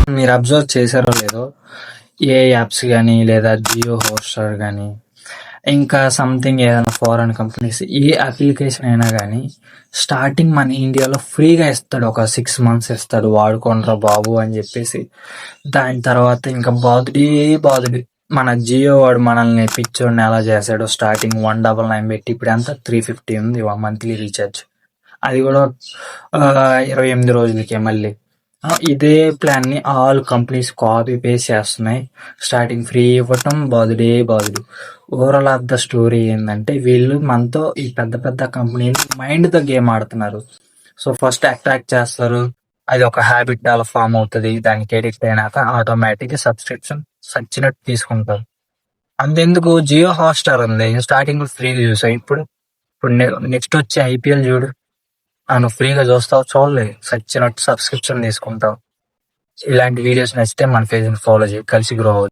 మీరు అబ్జర్వ్ చేశారో లేదో, ఏ యాప్స్ కానీ లేదా జియో హాట్‌స్టార్ కానీ ఇంకా సంథింగ్ ఏదైనా ఫారెన్ కంపెనీస్ ఏ అప్లికేషన్ అయినా కానీ స్టార్టింగ్ మన ఇండియాలో ఫ్రీగా ఇస్తాడు. ఒక 6 months ఇస్తాడు, వాడుకోండిరా బాబు అని చెప్పేసి. దాని తర్వాత ఇంకా బాదుడే. మన జియో వాడు మనల్ని పిచ్చోడిని ఎలా చేశాడు, స్టార్టింగ్ 199 పెట్టి ఇప్పుడు ఎంత 350 ఉంది మంత్లీ రీఛార్జ్. అది కూడా 28 రోజులకే. మళ్ళీ ఇదే ప్లాన్ని ఆల్ కంపెనీస్ కాపీ పేస్ట్ చేస్తున్నాయి. స్టార్టింగ్ ఫ్రీ ఇవ్వటం, బాదుడే. ఓవరాల్ ఆఫ్ ద స్టోరీ ఏంటంటే, వీళ్ళు మనతో ఈ పెద్ద పెద్ద కంపెనీలు మైండ్తో గేమ్ ఆడుతున్నారు. సో ఫస్ట్ అట్రాక్ట్ చేస్తారు, అది ఒక హ్యాబిట్ అలా ఫామ్ అవుతుంది. దానికి ఎడిక్ట్ అయినాక ఆటోమేటిక్గా సబ్స్క్రిప్షన్ సచ్చినట్టు తీసుకుంటారు. అంతెందుకు, జియో హాట్‌స్టార్ ఉంది, స్టార్టింగ్ ఫ్రీగా చూసాం. ఇప్పుడు నెక్స్ట్ వచ్చే ఐపీఎల్ చూడు, నువ్వు ఫ్రీగా చూస్తావు, చూడలే, సచ్చినట్టు సబ్స్క్రిప్షన్ తీసుకుంటావు. ఇలాంటి వీడియోస్ నచ్చితే మన పేజ్ని ఫాలో చేయి, కలిసి గ్రో అవుదాం.